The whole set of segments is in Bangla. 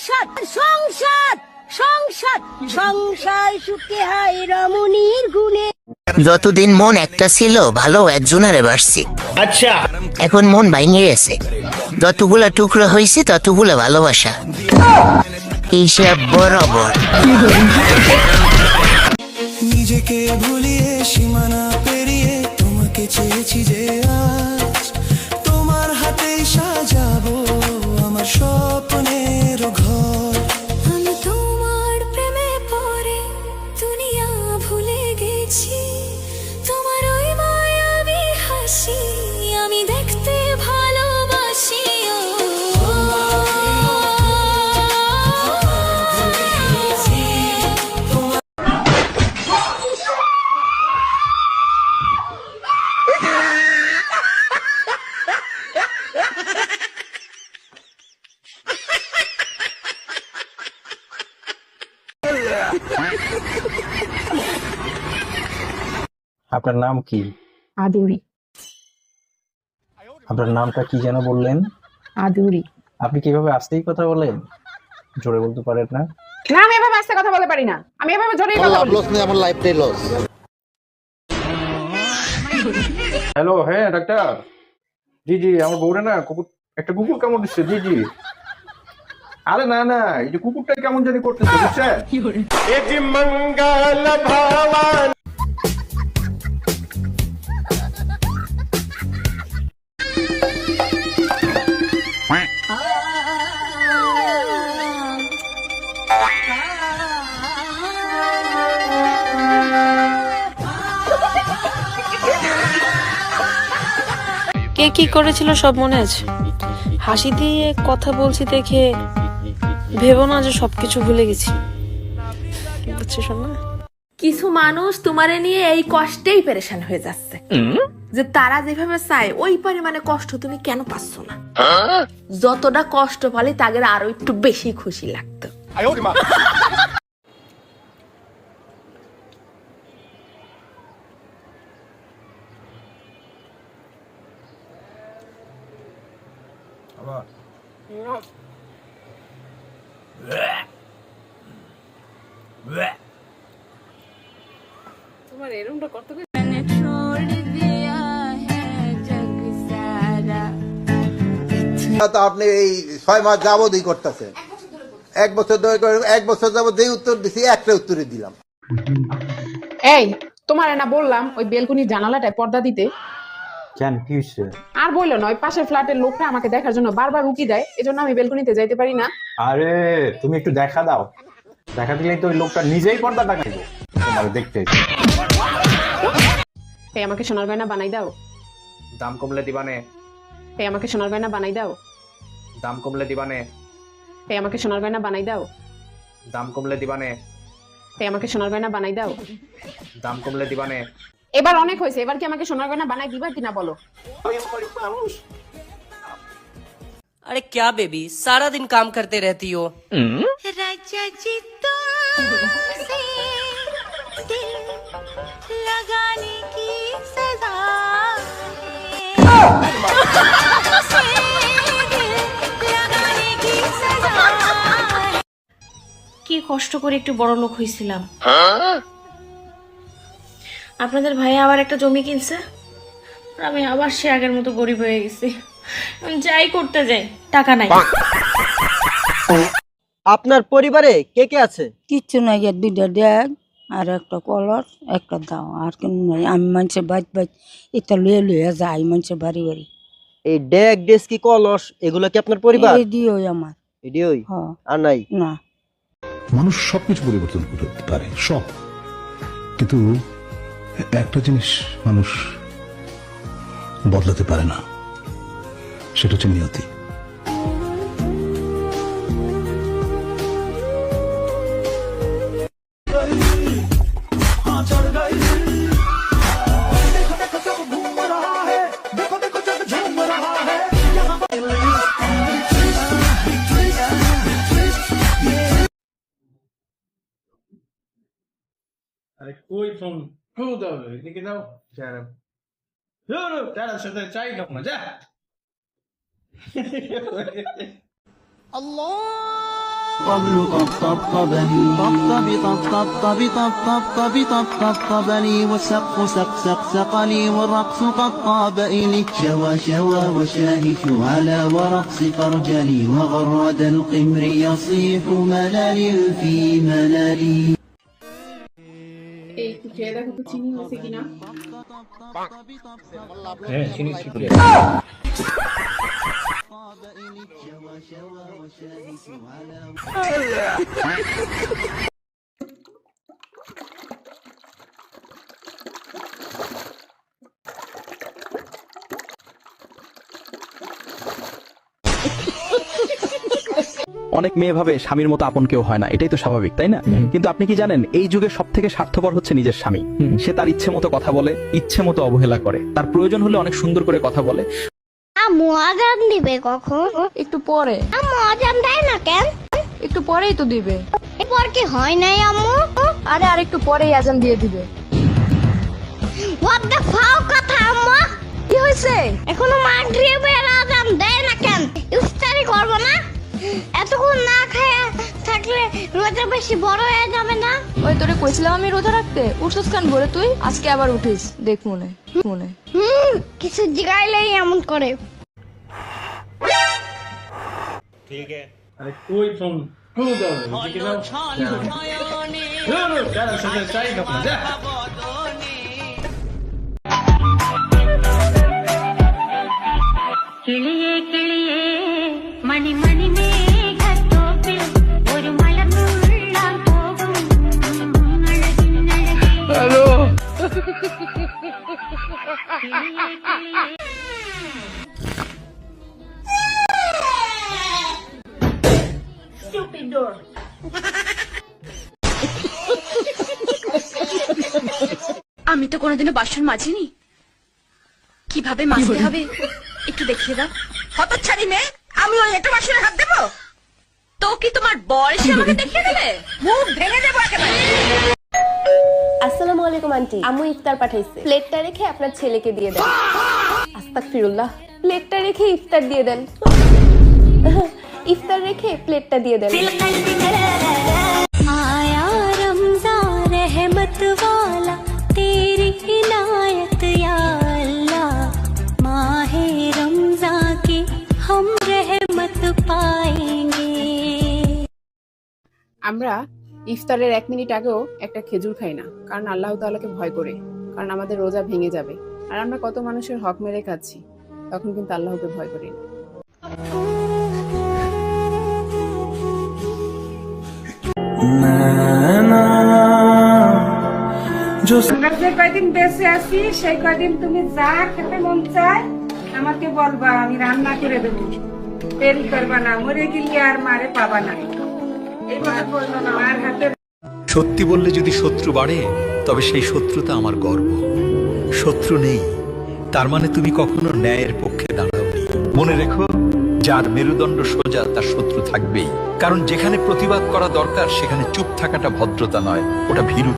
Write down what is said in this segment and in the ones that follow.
সংসার সংসার সংসার সংসার সুখে হায় রমণীর গুণে। যতদিন মন একটা ছিল ভালো একজনারে বাসছি, আচ্ছা এখন মন ভাঙে গেছে। যতগুলা টুকরো হয়েছে ততগুলা ভালোবাসা, হিসাব বরাবর। নিজেকে ভুলিয়ে সীমানা পেরিয়ে তোমাকে চেয়েছি যে আজ তোমার হাতেই সাজাবো আমার স্বপ্নের ঘর। আমি তোমার প্রেমে পড়ে দুনিয়া ভুলে গেছি, তোমার ওই মায়াবী হাসি আমি দেখতে ভালোবাসি। আপনার নাম কি? আদুরি। আপনার নামটা কি যেন বললেন? আদুরি। আপনি কিভাবে আস্তেই কথা বলেন, জোরে বলতে পারেন না? না, আমি এভাবে আস্তে কথা বলতে পারি না, আমি এভাবে জোরেই কথা বলি। লস নেই, আমার লাইফটাই লস। হ্যালো, হ্যাঁ ডাক্তার। জি জি, আমার বউরে না একটা কুকুর কামড় দিচ্ছে। জি জি। আরে না না, এই যে কুকুরটা কেমন জানি করতেছে, বুঝছেন? কে কি করেছিল সব মনে আছে? হাসি দিয়ে কথা বলছি দেখে ভেবো না যে সবকিছু ভুলে গেছি, বুঝছিস না? কিছু মানুষ তোমারে নিয়ে এই কষ্টেই পেরেশান হয়ে যাচ্ছে যে তারা যেভাবে চায় ওই পরিমাণে কষ্ট তুমি কেন পাচ্ছ না। যতটা কষ্ট পালি তাদের আরো একটু বেশি খুশি লাগতো। তোমার এরকমটা করতে তো আপনি এই 6 মাস যাবতই করতেছেন, 1 বছর ধরে 1 বছর যাবত যেই উত্তর দিছি একটা উত্তরে দিলাম। এই তোমার না বললাম ওই বেলকুনির জানালাটায় পর্দা দিতে? কেন, কি হয়েছে? আর বললো না, ওই পাশের ফ্ল্যাটের লোকটা আমাকে দেখার জন্য বারবার উকি দেয়, এজন্য আমি বেলকুনিতে যাইতে পারি না। আরে তুমি একটু দেখা দাও, দেখা দিলেই তো ওই লোকটা নিজেই পর্দাটা খাইব তোমার দেখতে। এই আমাকে সোনার গয়না বানাই দাও। দাম কমলে দিবানে। এই আমাকে সোনার গয়না বানাই দাও। দাম কমলে দিবানে। এই আমাকে সোনার গয়না বানাই দাও। দাম কমলে দিবানে। এই আমাকে সোনার গয়না বানাই দাও। দাম কমলে দিবানে। এবার অনেক হয়েছে, এবার কি আমাকে সোনার গয়না বানাই দিবা কিনা বলো? अरे क्या बेबी, सारा दिन काम करते रहती हो। राजा जी तुमसे दिल लगाने की सजा কি কষ্ট করে একটু বড় লোক হয়েছিলাম। আপনাদের ভাই আবার একটা জমি কিনছে, আমি আবার সে আগের মতো গরিব হয়ে গেছি। যাই করতে যাই, টাকা নাই। আপনার পরিবারে কে কে আছে? কিচ্ছু নাই, 2টা ড্যাগ আর একটা কলস, একটা দাও, আর কেন নাই। আমি মানুষের বাইত এটা লুয়ে যাই মানুষের বাড়ি বাড়ি। এই ডেক ডেস্কি কলস এগুলো কি আপনার পরিবার? এডিওই আমার। এডিওই? আর নাই? না। মানুষ সবকিছু পরিবর্তন করতে পারে, সব, কিন্তু একটা জিনিস মানুষ বদলাতে পারে না, সেটা হচ্ছে নিয়তি। আরে কই ফোন দাও, এদিকে দাও। তার সাথে চাই খাবো না, যা। আল্লাহ قبل طبطبني طبطبني والسقف سقني والرقص قد طاب إلي شوى وشاهش على ورقص فرجلي وغرد القمر يصيح ملال في ملالي এই একটু খেয়ে দেখো তো চিনি হয়েছে কিনা। হ্যাঁ চিনি ঠিক অনেক মেয়ে ভাবে স্বামীর মতো আপন কেউ হয় না, এটাই তো স্বাভাবিক, তাই না? কিন্তু আপনি কি জানেন এই যুগে সব থেকে স্বার্থপর হচ্ছে নিজের স্বামী। সে তার ইচ্ছে মতো কথা বলে, ইচ্ছে মতো অবহেলা করে, তার প্রয়োজন হলে অনেক সুন্দর করে কথা বলে। আম্মু আজান দিবে কখন? একটু পরে। আম্মু আজান দেয় না কেন? একটু পরেই তো দিবে। এরপর কি হয় নাই আম্মু? আরে আর একটু পরেই আজান দিয়ে দিবে। হোয়াট দ্য ফাও কথা আম্মু? কি হয়েছে? এখনো মাগরিবের আজান দেয় না কেন? ইফতারি করব না? এতক্ষণ না খায়া থাকলে রোজা বেশি বড় হয়ে যাবে না? ওই তোরে কইছিলাম আমি রোজা রাখতে, উঠছস কান ভরে তুই? আজকে আবার উঠিস, দেখ মনে মনে। কিছু জিগাইলেই এমন করে। ঠিক আছে আরে कोई फोन क्यों कर रहे हो कि ना കിളിയേ കിളിയേ മണി മണി മേഘത്തോപ്പിൽ ഒരു മലമുള്ളാൻ പോകും ഹലോ കിളിയേ കിളിയേ Stupid door. আমি তো কোনোদিনও বাসন মাজিনি, কিভাবে মাজতে হবে একটু দেখিয়ে দাও। হতচ্ছাড়ি মেয়ে, আমি ওই একটা বাসনে হাত দেবো? তো কি তোমার বর এসে আমাকে দেখিয়ে দেবে? মুখ ভেঙে দেবো একেবারে। আসসালামু আলাইকুম আন্টি, আম্মু ইফতার পাঠাইছে, প্লেটটা রেখে আপনার ছেলেকে দিয়ে দেন। আস্তাগফিরুল্লাহ, প্লেটটা রেখে ইফতার দিয়ে দেন। ইফতার রেখে প্লেটটা দিয়ে দেন। आया रमज़ान रहमत वाला तेरी इनायत या अल्लाह माहे रमज़ान की हम रहमत पाएंगे। আমরা ইফতারের 1 মিনিট আগেও একটা খেজুর খাই না, কারণ আল্লাহ তাআলাকে ভয় করে, কারণ আমাদের রোজা ভেঙে যাবে। আর আমরা কত মানুষের হক মেরে খাচ্ছি, তখন কিন্তু আল্লাহকে ভয় করি না। আমরা যে কয়দিন বেঁচে আছি সেই কয়দিন তুমি যা খেতে মন চায় আমাকে বলবা, আমি রান্না করে দেবো। দেরি করবা না, মরে গেলে আর মারে পাবা না। এইভাবে বললো না আর হাতে। সত্যি বললে যদি শত্রু বাড়ে, তবে সেই শত্রুতা আমার গর্ব। শত্রু নেই তার মানে তুমি কখনো ন্যায়ের পক্ষে দাঁড়াওনি। মনে রেখো, যার মেরুদণ্ড সোজা তার শত্রু থাকবেই। কারণ যেখানে প্রতিবাদ করা দরকার সেখানে চুপ থাকাটা ভদ্রতা নয়, ওটা ভীরু।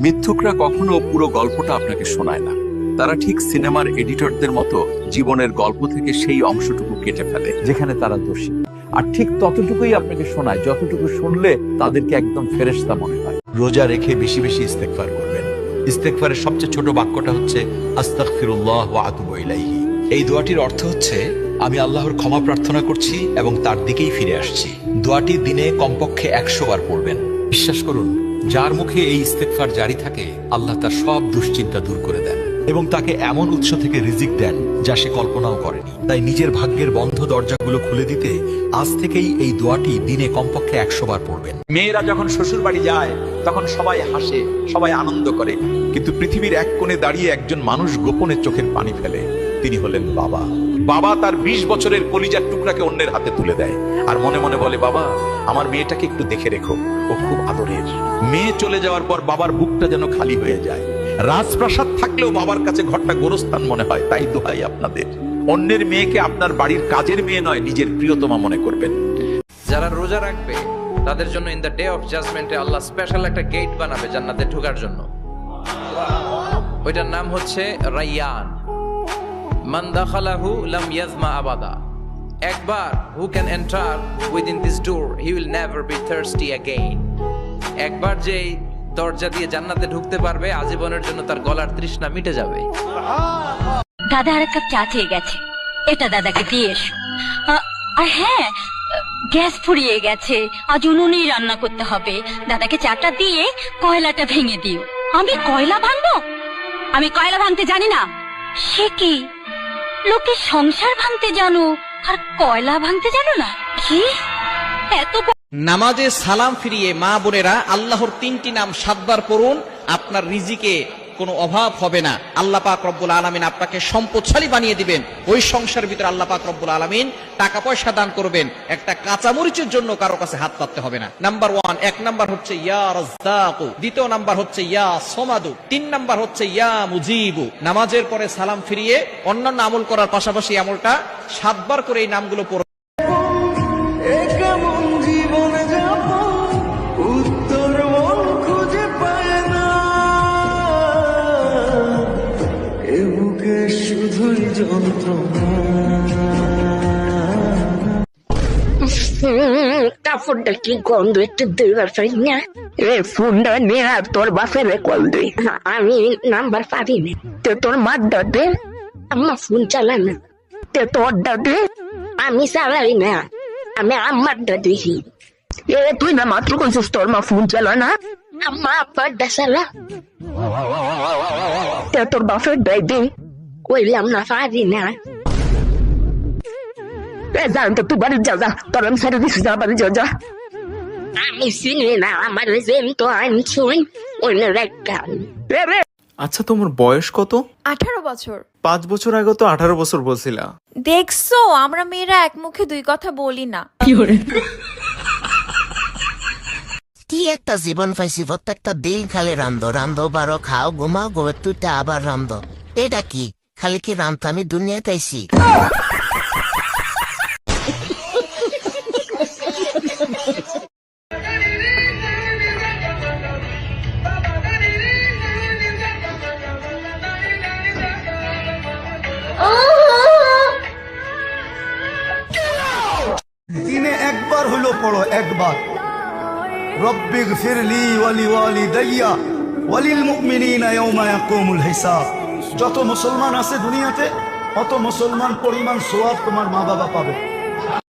মিথ্যুকরা কখনো পুরো গল্পটা আপনাকে শোনায় না। তারা ঠিক সিনেমার এডিটরদের মতো জীবনের গল্প থেকে সেই অংশটুকু কেটে ফেলে যেখানে তারা দোষী, আর ঠিক ততটুকুই আপনাকে শোনায় যতটুকু শুনলে তাদেরকে একদম ফেরেশতা মনে হয়। রোজা রেখে বেশি বেশি ইস্তেগফার করবেন। ইস্তেগফারের সবচেয়ে ছোট বাক্যটা হচ্ছে আস্তাগফিরুল্লাহ ওয়া আতুবু ইলাইহি। এই দোয়াটির অর্থ হচ্ছে আমি আল্লাহর ক্ষমা প্রার্থনা করছি এবং তার দিকেই ফিরে আসছি। দোয়াটি দিনে কমপক্ষে 100 বার পড়বেন। বিশ্বাস করুন, যার মুখে এই ইস্তেগফার জারি থাকে আল্লাহ তার সব দুশ্চিন্তা দূর করে দেন। এবং তাকে এমন উৎস থেকে রিজিক দেন যা সে কল্পনাও করেনি। তাই নিজের ভাগ্যের বন্ধ দরজাগুলো খুলে দিতে আজ থেকেই এই দোয়াটি দিনে কমপক্ষে 100 বার পড়বেন। মেয়েরা যখন শ্বশুর বাড়ি যায় তখন সবাই হাসে, সবাই আনন্দ করে, কিন্তু পৃথিবীর এক কোণে দাঁড়িয়ে একজন মানুষ গোপনে চোখের পানি ফেলে। তিনি হলেন বাবা। বাবা তার 20 বছরের কলিজার টুকরাকে অন্যের হাতে তুলে দেয় আর মনে মনে বলে, বাবা আমার মেয়েটাকে একটু দেখে রেখো, ও খুব আদরের। মেয়ে চলে যাওয়ার পর বাবার বুকটা যেন খালি হয়ে যায়। রাজপ্রাসাদ থাকলেও বাবার কাছে ঘরটা গোরস্থান মনে হয়। তাই দোহাই আপনাদের, অন্যের মেয়েকে আপনার বাড়ির কাজের মেয়ে নয়, নিজের প্রিয়তমা মনে করবেন। যারা রোজা রাখবে তাদের জন্য ইন দ্য ডে অফ জাজমেন্টে আল্লাহ স্পেশাল একটা গেট বানাবে জান্নাতে ঢোকার জন্য। ওইটার নাম হচ্ছে রাইয়ান। মান দাখালাহু লাম ইয়াজমা আবাদা। একবার who can enter within this door he will never be thirsty again. একবার যে দরজা দিয়ে জান্নাতে ঢুকতে পারবে আজীবনের জন্য তার গলার তৃষ্ণা মিটে যাবে। দাদা আর এক কাপ চা চেয়ে গেছে, এটা দাদাকে দিয়ে এসো। আর হ্যাঁ, গ্যাস ফুরিয়ে গেছে, আজ উনুনেই রান্না করতে হবে। দাদাকে চাটা দিয়ে কয়লাটা ভেঙে দিও। আমি কয়লা ভাঙবো? আমি কয়লা ভাঙতে জানি না। সে কি, লোকে সংসার ভাঙতে জানো আর কয়লা ভাঙতে জানো না? কি এত নামাজে সালাম ফিরিয়ে মা বোনেরা আল্লাহর 3টি নাম 7 বার পড়ুন, আপনার রিজিকে কোনো অভাব হবে না। আল্লাহ পাক রব্বুল আলামিন আপনাকে সম্পদশালী বানিয়ে দিবেন। ওই সংসারের ভিতরে আল্লাহ পাক রব্বুল আলামিন টাকা পয়সা দান করবেন। একটা কাঁচামরিচের জন্য কারো কাছে হাত পাততে হবে না। নাম্বার 1, 1 নাম্বার হচ্ছে ইয়া রাজ্জাকু, 2 নাম্বার হচ্ছে ইয়া সমাদু, 3 নাম্বার হচ্ছে ইয়া মুজিবু। নামাজের পরে সালাম ফিরিয়ে অন্যান্য আমল করার পাশাপাশি আমলটা 7 বার করে এই নামগুলো পড়ুন। কাপড়টা কি গন্ধ, একটু দেবার পাই না? ফোনটা নিয়ে আর তোর বাপের কল দে। আমি নাম্বার পাবি না। তোর মার দাদে আমার ফোন চালা না, তোর দাদে আমি চালাই না, আমি আমার দাদি। তুই না মাত্র কইছিস তোর মা ফোন চালা না? আমার আব্বার চালা। তোর বাপের দাদি কইলাম না পারি না। তুই বাড়ি যা, যা, তোর আমি ছেড়ে দিচ্ছি, যা বাড়ি যা। আমি চিনি না আমার তো আনছুন অন্যের একটা। আচ্ছা তোমার বয়স কত? 18 বছর। 5 বছর আগে তো 18 বছর বলছিলা। দেখছো, আমরা মেয়েরা এক মুখে দুই কথা বলি না। কি একটা জীবন পাইছি, প্রত্যেকটা দিন খালি রান্ধো রান্ধো, বারো খাও, ঘুমাও, গোবের তুইটা আবার রান্ধো। এটা কি খালি কি রান্ধ? আমি দুনিয়াতে আইছি। দিনে একবার হলো পড়ো, একবার। রব্বিগ ফিরলি ওয়ালি ওয়ালিদাইয়া ওয়ালিল মুমিনিনা ইয়াওমা ইয়াকুমুল হিসাব। যত মুসলমান আছে দুনিয়াতে অত মুসলমান পরিমাণ সওয়াব তোমার মা বাবা পাবে।